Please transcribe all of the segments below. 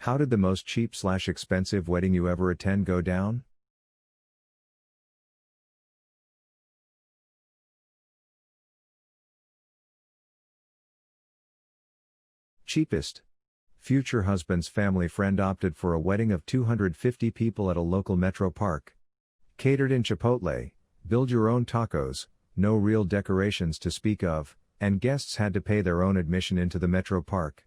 How did the most cheap/expensive wedding you ever attend go down? Cheapest. Future husband's family friend opted for a wedding of 250 people at a local metro park. Catered in Chipotle, build your own tacos, no real decorations to speak of, and guests had to pay their own admission into the metro park.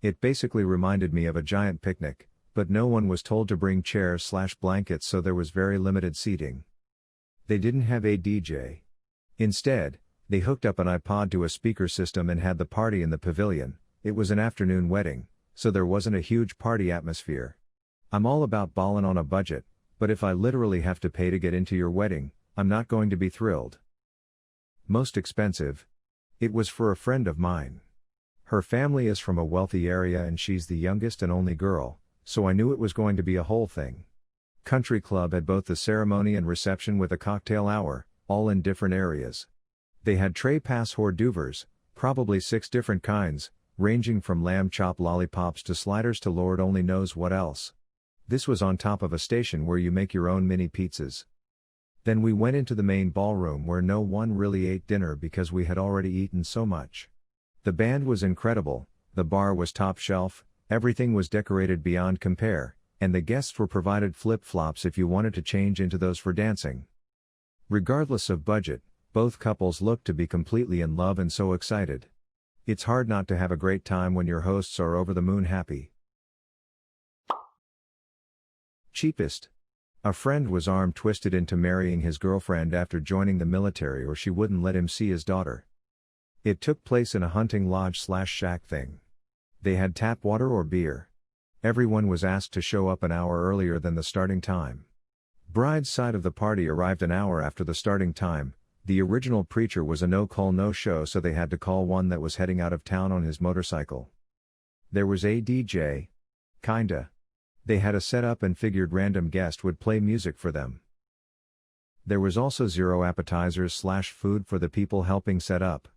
It basically reminded me of a giant picnic, but no one was told to bring chairs/blankets, so there was very limited seating. They didn't have a DJ. Instead, they hooked up an iPod to a speaker system and had the party in the pavilion. It was an afternoon wedding, so there wasn't a huge party atmosphere. I'm all about ballin' on a budget, but if I literally have to pay to get into your wedding, I'm not going to be thrilled. Most expensive. It was for a friend of mine. Her family is from a wealthy area and she's the youngest and only girl, so I knew it was going to be a whole thing. Country club had both the ceremony and reception with a cocktail hour, all in different areas. They had tray pass hors d'oeuvres, probably 6 different kinds, ranging from lamb chop lollipops to sliders to Lord only knows what else. This was on top of a station where you make your own mini pizzas. Then we went into the main ballroom where no one really ate dinner because we had already eaten so much. The band was incredible, the bar was top shelf, everything was decorated beyond compare, and the guests were provided flip-flops if you wanted to change into those for dancing. Regardless of budget, both couples looked to be completely in love and so excited. It's hard not to have a great time when your hosts are over the moon happy. Cheapest. A friend was arm twisted into marrying his girlfriend after joining the military, or she wouldn't let him see his daughter. It took place in a hunting lodge/shack thing. They had tap water or beer. Everyone was asked to show up an hour earlier than the starting time. Bride's side of the party arrived an hour after the starting time. The original preacher was a no-call no-show, so they had to call one that was heading out of town on his motorcycle. There was a DJ. Kinda. They had a setup and figured random guest would play music for them. There was also 0 appetizers/food for the people helping set up.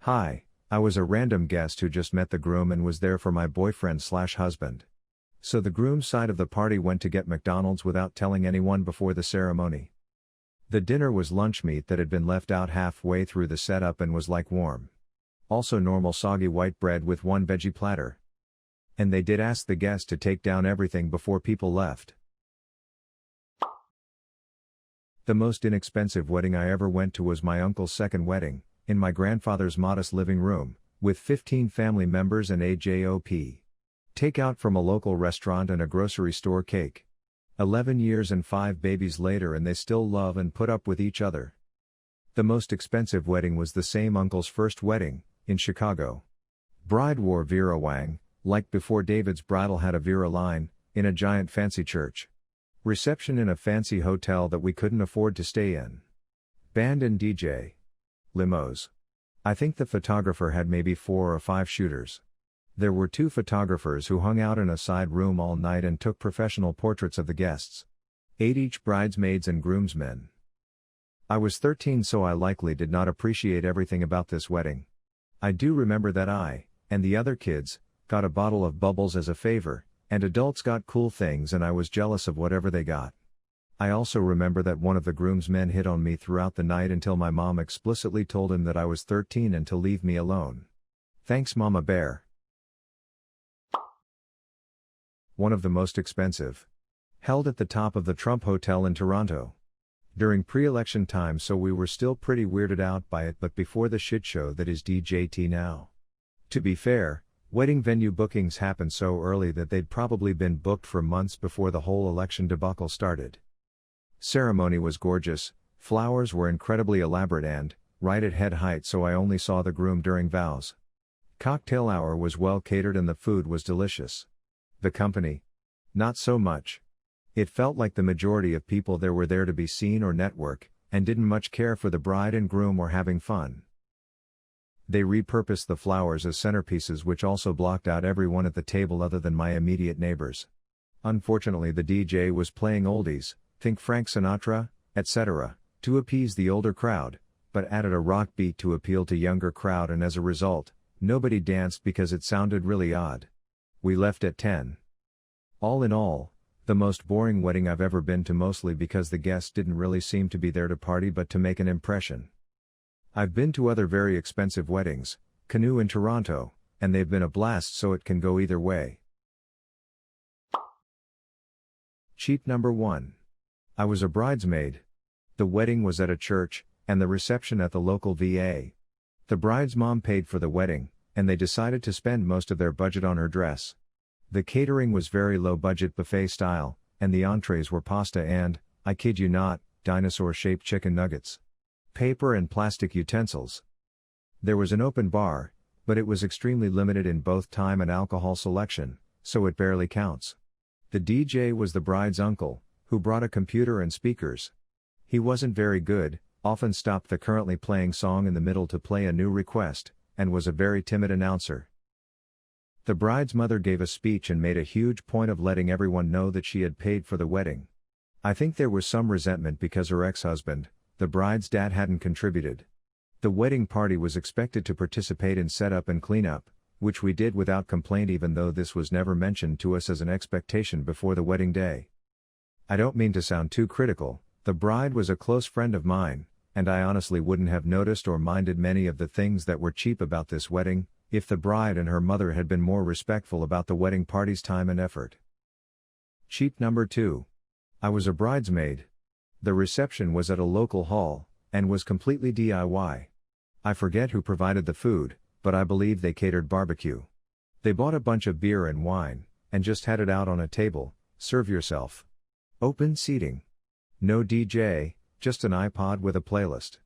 Hi, I was a random guest who just met the groom and was there for my boyfriend/husband. So the groom's side of the party went to get McDonald's without telling anyone before the ceremony. The dinner was lunch meat that had been left out halfway through the setup and was like warm. Also normal soggy white bread with 1 veggie platter. And they did ask the guest to take down everything before people left. The most inexpensive wedding I ever went to was my uncle's second wedding, in my grandfather's modest living room, with 15 family members and a JOP. Takeout from a local restaurant and a grocery store cake. 11 years and 5 babies later and they still love and put up with each other. The most expensive wedding was the same uncle's first wedding, in Chicago. Bride wore Vera Wang, like before David's bridal had a Vera line, in a giant fancy church. Reception in a fancy hotel that we couldn't afford to stay in. Band and DJ. Limos. I think the photographer had maybe 4 or 5 shooters. There were 2 photographers who hung out in a side room all night and took professional portraits of the guests. 8 each bridesmaids and groomsmen. I was 13, so I likely did not appreciate everything about this wedding. I do remember that I, and the other kids, got a bottle of bubbles as a favor, and adults got cool things and I was jealous of whatever they got. I also remember that one of the groomsmen hit on me throughout the night until my mom explicitly told him that I was 13 and to leave me alone. Thanks, Mama Bear. One of the most expensive. Held at the top of the Trump Hotel in Toronto. During pre-election time, so we were still pretty weirded out by it, but before the shit show that is DJT now. To be fair, wedding venue bookings happened so early that they'd probably been booked for months before the whole election debacle started. Ceremony was gorgeous, flowers were incredibly elaborate and, right at head height, so I only saw the groom during vows. Cocktail hour was well catered and the food was delicious. The company? Not so much. It felt like the majority of people there were there to be seen or network, and didn't much care for the bride and groom or having fun. They repurposed the flowers as centerpieces, which also blocked out everyone at the table other than my immediate neighbors. Unfortunately, the DJ was playing oldies, think Frank Sinatra, etc., to appease the older crowd, but added a rock beat to appeal to younger crowd, and as a result, nobody danced because it sounded really odd. We left at 10. All in all, the most boring wedding I've ever been to, mostly because the guests didn't really seem to be there to party but to make an impression. I've been to other very expensive weddings, Canoe in Toronto, and they've been a blast, so it can go either way. Cheap number 1. I was a bridesmaid. The wedding was at a church, and the reception at the local VA. The bride's mom paid for the wedding, and they decided to spend most of their budget on her dress. The catering was very low budget buffet style, and the entrees were pasta and, I kid you not, dinosaur-shaped chicken nuggets. Paper and plastic utensils. There was an open bar, but it was extremely limited in both time and alcohol selection, so it barely counts. The DJ was the bride's uncle, who brought a computer and speakers. He wasn't very good, often stopped the currently playing song in the middle to play a new request, and was a very timid announcer. The bride's mother gave a speech and made a huge point of letting everyone know that she had paid for the wedding. I think there was some resentment because her ex-husband, the bride's dad, hadn't contributed. The wedding party was expected to participate in setup and cleanup, which we did without complaint, even though this was never mentioned to us as an expectation before the wedding day. I don't mean to sound too critical, the bride was a close friend of mine, and I honestly wouldn't have noticed or minded many of the things that were cheap about this wedding, if the bride and her mother had been more respectful about the wedding party's time and effort. Cheap number 2. I was a bridesmaid. The reception was at a local hall, and was completely DIY. I forget who provided the food, but I believe they catered barbecue. They bought a bunch of beer and wine, and just had it out on a table, serve yourself. Open seating. No DJ, just an iPod with a playlist.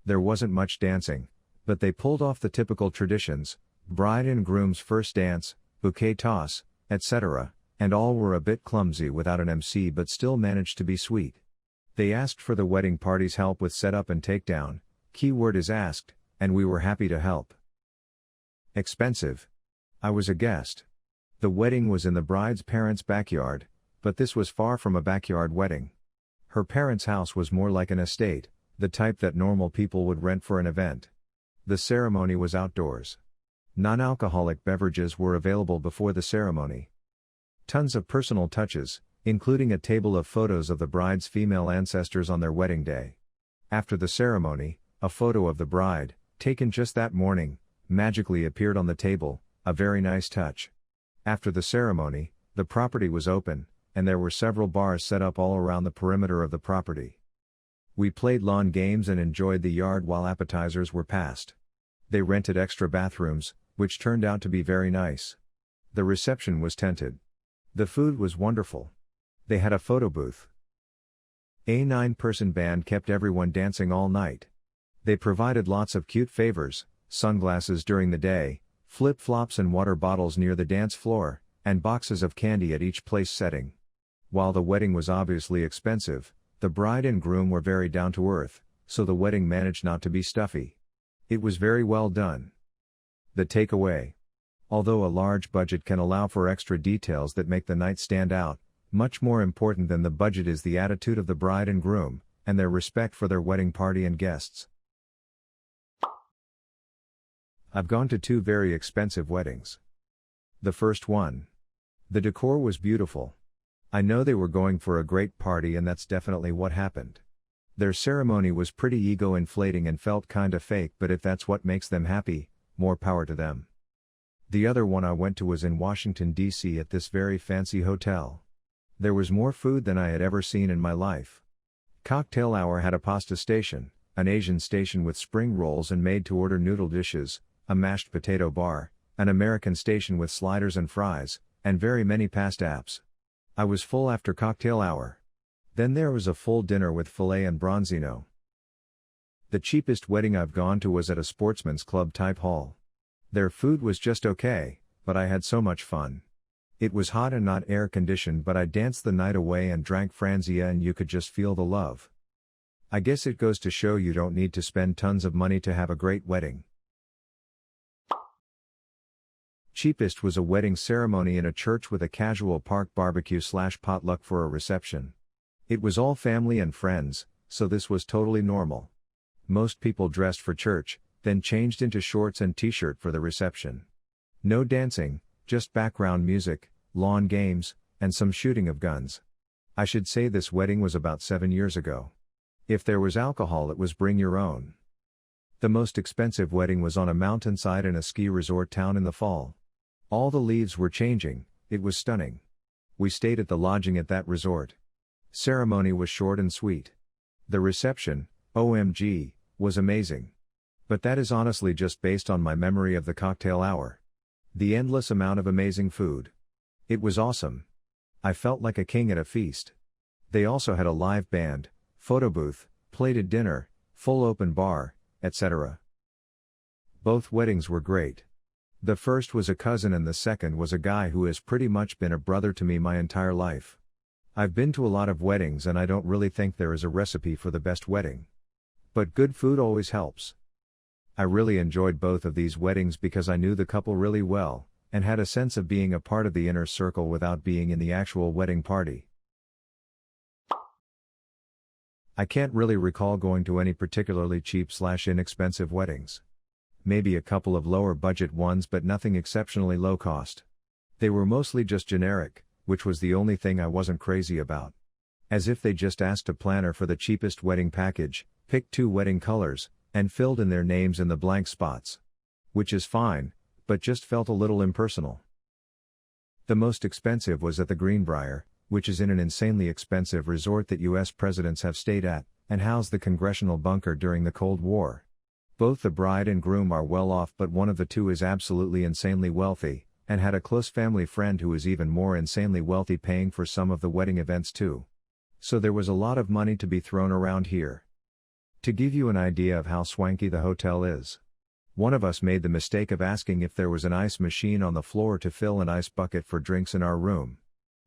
There wasn't much dancing, but they pulled off the typical traditions, bride and groom's first dance, bouquet toss, etc., and all were a bit clumsy without an MC but still managed to be sweet. They asked for the wedding party's help with setup and takedown, keyword is asked, and we were happy to help. Expensive. I was a guest. The wedding was in the bride's parents' backyard, but this was far from a backyard wedding. Her parents' house was more like an estate, the type that normal people would rent for an event. The ceremony was outdoors. Non-alcoholic beverages were available before the ceremony. Tons of personal touches, including a table of photos of the bride's female ancestors on their wedding day. After the ceremony, a photo of the bride, taken just that morning, magically appeared on the table, a very nice touch. After the ceremony, the property was open, and there were several bars set up all around the perimeter of the property. We played lawn games and enjoyed the yard while appetizers were passed. They rented extra bathrooms, which turned out to be very nice. The reception was tented. The food was wonderful. They had a photo booth. A 9-person band kept everyone dancing all night. They provided lots of cute favors, sunglasses during the day, flip-flops and water bottles near the dance floor, and boxes of candy at each place setting. While the wedding was obviously expensive, the bride and groom were very down to earth, so the wedding managed not to be stuffy. It was very well done. The takeaway. Although a large budget can allow for extra details that make the night stand out, much more important than the budget is the attitude of the bride and groom, and their respect for their wedding party and guests. I've gone to 2 very expensive weddings. The first one. The decor was beautiful. I know they were going for a great party, and that's definitely what happened. Their ceremony was pretty ego-inflating and felt kinda fake, but if that's what makes them happy, more power to them. The other one I went to was in Washington, D.C. at this very fancy hotel. There was more food than I had ever seen in my life. Cocktail hour had a pasta station, an Asian station with spring rolls and made-to-order noodle dishes, a mashed potato bar, an American station with sliders and fries, and very many past apps. I was full after cocktail hour. Then there was a full dinner with filet and bronzino. The cheapest wedding I've gone to was at a sportsman's club type hall. Their food was just okay, but I had so much fun. It was hot and not air conditioned, but I danced the night away and drank Franzia, and you could just feel the love. I guess it goes to show you don't need to spend tons of money to have a great wedding. Cheapest was a wedding ceremony in a church with a casual park barbecue/potluck for a reception. It was all family and friends, so this was totally normal. Most people dressed for church, then changed into shorts and t-shirt for the reception. No dancing, just background music, lawn games, and some shooting of guns. I should say this wedding was about 7 years ago. If there was alcohol, it was bring your own. The most expensive wedding was on a mountainside in a ski resort town in the fall. All the leaves were changing, it was stunning. We stayed at the lodging at that resort. Ceremony was short and sweet. The reception, OMG, was amazing. But that is honestly just based on my memory of the cocktail hour. The endless amount of amazing food. It was awesome. I felt like a king at a feast. They also had a live band, photo booth, plated dinner, full open bar, etc. Both weddings were great. The first was a cousin and the second was a guy who has pretty much been a brother to me my entire life. I've been to a lot of weddings and I don't really think there is a recipe for the best wedding. But good food always helps. I really enjoyed both of these weddings because I knew the couple really well, and had a sense of being a part of the inner circle without being in the actual wedding party. I can't really recall going to any particularly cheap/inexpensive weddings. Maybe a couple of lower budget ones, but nothing exceptionally low cost. They were mostly just generic, which was the only thing I wasn't crazy about. As if they just asked a planner for the cheapest wedding package, picked 2 wedding colors, and filled in their names in the blank spots. Which is fine, but just felt a little impersonal. The most expensive was at the Greenbrier, which is in an insanely expensive resort that US presidents have stayed at, and housed the congressional bunker during the Cold War. Both the bride and groom are well off, but one of the two is absolutely insanely wealthy, and had a close family friend who is even more insanely wealthy paying for some of the wedding events too. So there was a lot of money to be thrown around here. To give you an idea of how swanky the hotel is. One of us made the mistake of asking if there was an ice machine on the floor to fill an ice bucket for drinks in our room.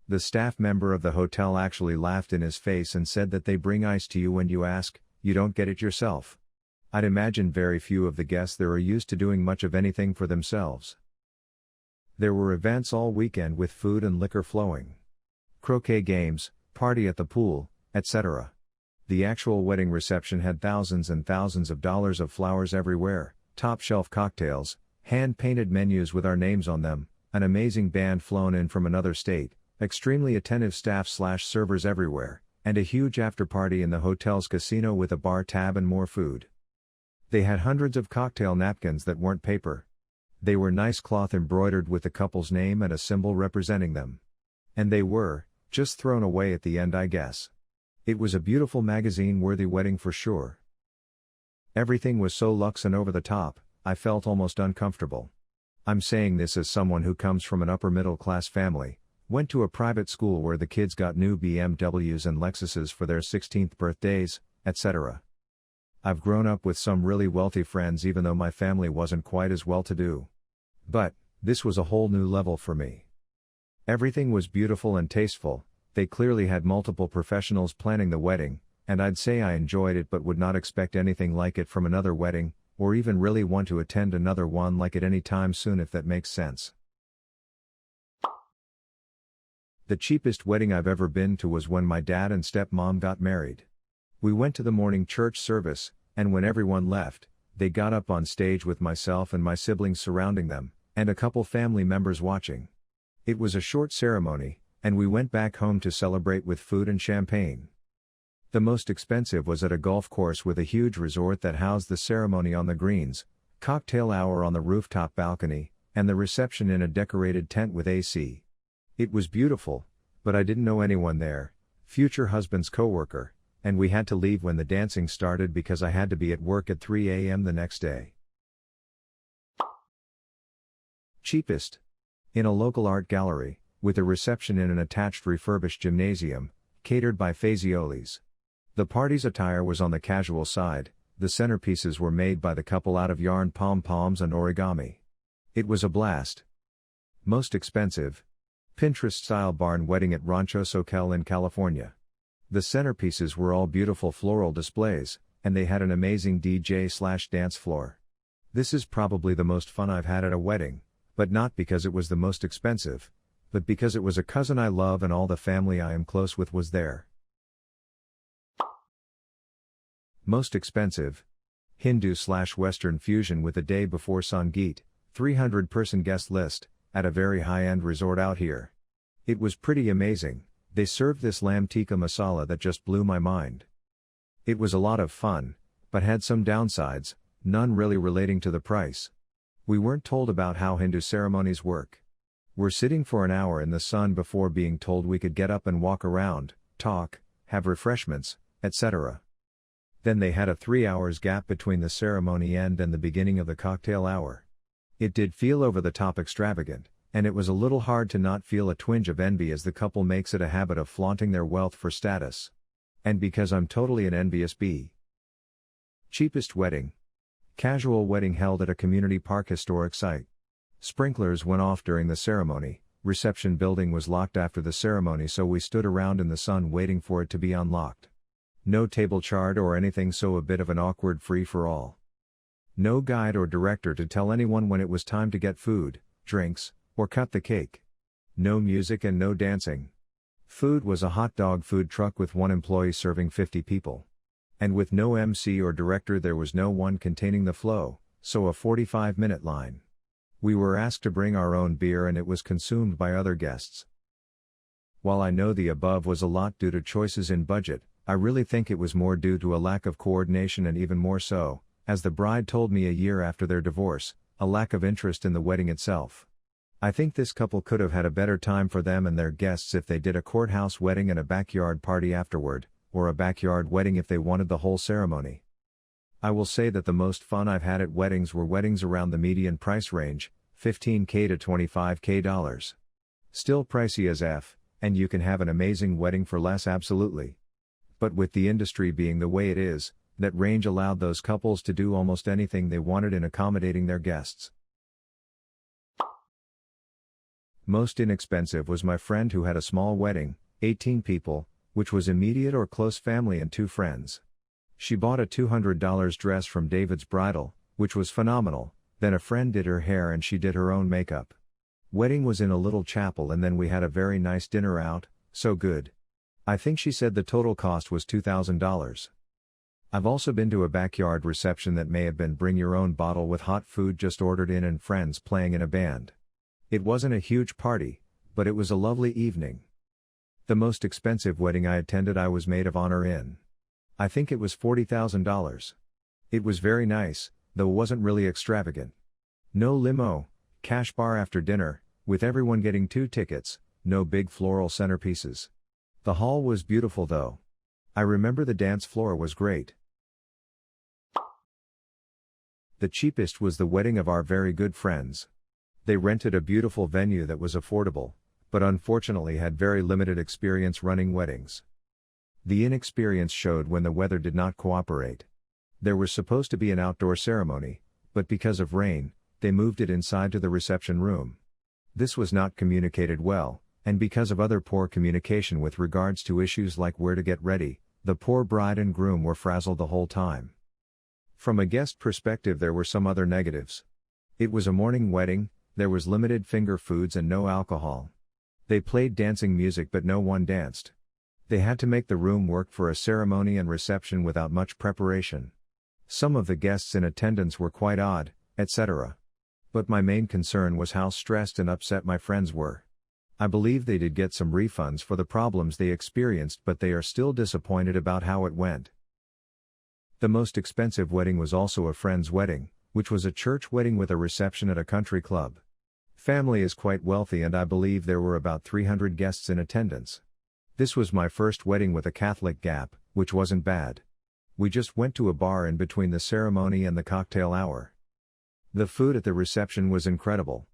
The staff member of the hotel actually laughed in his face and said that they bring ice to you when you ask, you don't get it yourself. I'd imagine very few of the guests there are used to doing much of anything for themselves. There were events all weekend with food and liquor flowing. Croquet games, party at the pool, etc. The actual wedding reception had thousands and thousands of dollars of flowers everywhere, top-shelf cocktails, hand-painted menus with our names on them, an amazing band flown in from another state, extremely attentive staff/servers everywhere, and a huge after-party in the hotel's casino with a bar tab and more food. They had hundreds of cocktail napkins that weren't paper. They were nice cloth embroidered with the couple's name and a symbol representing them. And they were, just thrown away at the end, I guess. It was a beautiful magazine-worthy wedding for sure. Everything was so luxe and over the top, I felt almost uncomfortable. I'm saying this as someone who comes from an upper-middle-class family, went to a private school where the kids got new BMWs and Lexuses for their 16th birthdays, etc. I've grown up with some really wealthy friends even though my family wasn't quite as well-to-do. But, this was a whole new level for me. Everything was beautiful and tasteful. They clearly had multiple professionals planning the wedding, and I'd say I enjoyed it but would not expect anything like it from another wedding, or even really want to attend another one like it any time soon, if that makes sense. The cheapest wedding I've ever been to was when my dad and stepmom got married. We went to the morning church service, and when everyone left, they got up on stage with myself and my siblings surrounding them, and a couple family members watching. It was a short ceremony, and we went back home to celebrate with food and champagne. The most expensive was at a golf course with a huge resort that housed the ceremony on the greens, cocktail hour on the rooftop balcony, and the reception in a decorated tent with AC. It was beautiful, but I didn't know anyone there, future husband's coworker, and we had to leave when the dancing started because I had to be at work at 3 a.m. the next day. Cheapest. In a local art gallery, with a reception in an attached refurbished gymnasium, catered by Fazioli's. The party's attire was on the casual side, the centerpieces were made by the couple out of yarn pom-poms and origami. It was a blast. Most expensive. Pinterest-style barn wedding at Rancho Soquel in California. The centerpieces were all beautiful floral displays, and they had an amazing DJ/dance floor. This is probably the most fun I've had at a wedding, but not because it was the most expensive, but because it was a cousin I love and all the family I am close with was there. Most expensive. Hindu/Western fusion with a day before Sangeet, 300-person guest list, at a very high-end resort out here. It was pretty amazing. They served this lamb tikka masala that just blew my mind. It was a lot of fun, but had some downsides, none really relating to the price. We weren't told about how Hindu ceremonies work. We're sitting for an hour in the sun before being told we could get up and walk around, talk, have refreshments, etc. Then they had a 3 hours gap between the ceremony end and the beginning of the cocktail hour. It did feel over the top extravagant, and it was a little hard to not feel a twinge of envy as the couple makes it a habit of flaunting their wealth for status. And because I'm totally an envious bee. Cheapest wedding. Casual wedding held at a community park historic site. Sprinklers went off during the ceremony, reception building was locked after the ceremony, so we stood around in the sun waiting for it to be unlocked. No table chart or anything, so a bit of an awkward free-for-all. No guide or director to tell anyone when it was time to get food, drinks, or cut the cake. No music and no dancing. Food was a hot dog food truck with one employee serving 50 people. And with no MC or director, there was no one containing the flow, so a 45-minute line. We were asked to bring our own beer and it was consumed by other guests. While I know the above was a lot due to choices in budget, I really think it was more due to a lack of coordination, and even more so, as the bride told me a year after their divorce, a lack of interest in the wedding itself. I think this couple could have had a better time for them and their guests if they did a courthouse wedding and a backyard party afterward, or a backyard wedding if they wanted the whole ceremony. I will say that the most fun I've had at weddings were weddings around the median price range, $15K to $25K. Still pricey as F, and you can have an amazing wedding for less, absolutely. But with the industry being the way it is, that range allowed those couples to do almost anything they wanted in accommodating their guests. Most inexpensive was my friend who had a small wedding, 18 people, which was immediate or close family and 2 friends. She bought a $200 dress from David's Bridal, which was phenomenal, then a friend did her hair and she did her own makeup. Wedding was in a little chapel and then we had a very nice dinner out, so good. I think she said the total cost was $2,000. I've also been to a backyard reception that may have been bring your own bottle with hot food just ordered in and friends playing in a band. It wasn't a huge party, but it was a lovely evening. The most expensive wedding I attended I was maid of honor in. I think it was $40,000. It was very nice, though wasn't really extravagant. No limo, cash bar after dinner, with everyone getting 2 tickets, no big floral centerpieces. The hall was beautiful though. I remember the dance floor was great. The cheapest was the wedding of our very good friends. They rented a beautiful venue that was affordable, but unfortunately had very limited experience running weddings. The inexperience showed when the weather did not cooperate. There was supposed to be an outdoor ceremony, but because of rain, they moved it inside to the reception room. This was not communicated well, and because of other poor communication with regards to issues like where to get ready, the poor bride and groom were frazzled the whole time. From a guest perspective, there were some other negatives. It was a morning wedding, there was limited finger foods and no alcohol. They played dancing music but no one danced. They had to make the room work for a ceremony and reception without much preparation. Some of the guests in attendance were quite odd, etc. But my main concern was how stressed and upset my friends were. I believe they did get some refunds for the problems they experienced, but they are still disappointed about how it went. The most expensive wedding was also a friend's wedding, which was a church wedding with a reception at a country club. Family is quite wealthy and I believe there were about 300 guests in attendance. This was my first wedding with a Catholic gap, which wasn't bad. We just went to a bar in between the ceremony and the cocktail hour. The food at the reception was incredible.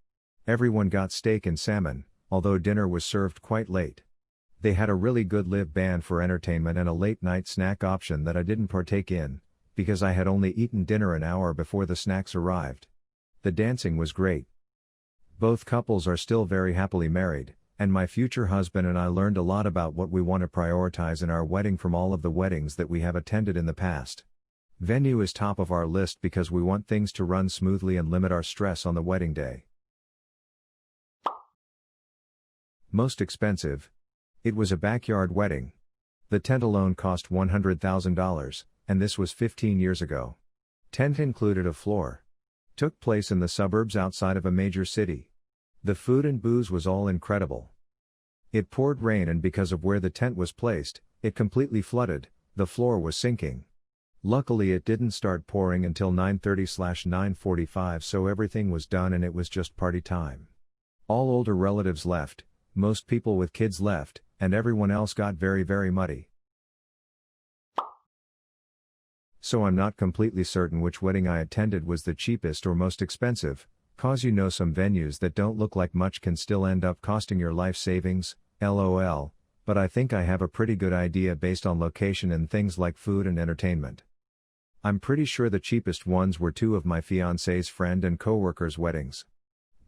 Everyone got steak and salmon, although dinner was served quite late. They had a really good live band for entertainment and a late night snack option that I didn't partake in, because I had only eaten dinner an hour before the snacks arrived. The dancing was great. Both couples are still very happily married, and my future husband and I learned a lot about what we want to prioritize in our wedding from all of the weddings that we have attended in the past. Venue is top of our list because we want things to run smoothly and limit our stress on the wedding day. Most expensive. It was a backyard wedding. The tent alone cost $100,000, and this was 15 years ago. Tent included a floor. Took place in the suburbs outside of a major city. The food and booze was all incredible. It poured rain, and because of where the tent was placed, it completely flooded, the floor was sinking. Luckily it didn't start pouring until 9:30/9:45, so everything was done and it was just party time. All older relatives left, most people with kids left, and everyone else got very muddy. So I'm not completely certain which wedding I attended was the cheapest or most expensive, cause you know some venues that don't look like much can still end up costing your life savings, lol, but I think I have a pretty good idea based on location and things like food and entertainment. I'm pretty sure the cheapest ones were two of my fiance's friend and co-workers' weddings.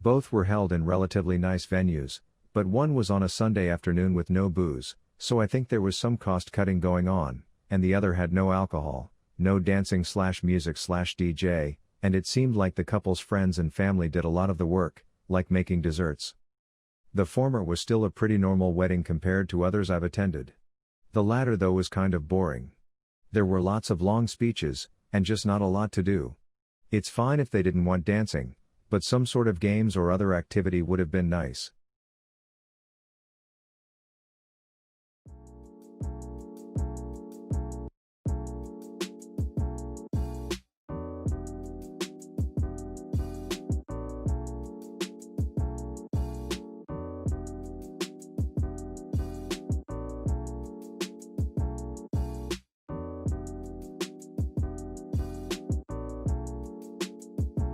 Both were held in relatively nice venues, but one was on a Sunday afternoon with no booze, so I think there was some cost cutting going on, and the other had no alcohol, no dancing/music/DJ, and it seemed like the couple's friends and family did a lot of the work, like making desserts. The former was still a pretty normal wedding compared to others I've attended. The latter though was kind of boring. There were lots of long speeches, and just not a lot to do. It's fine if they didn't want dancing, but some sort of games or other activity would have been nice.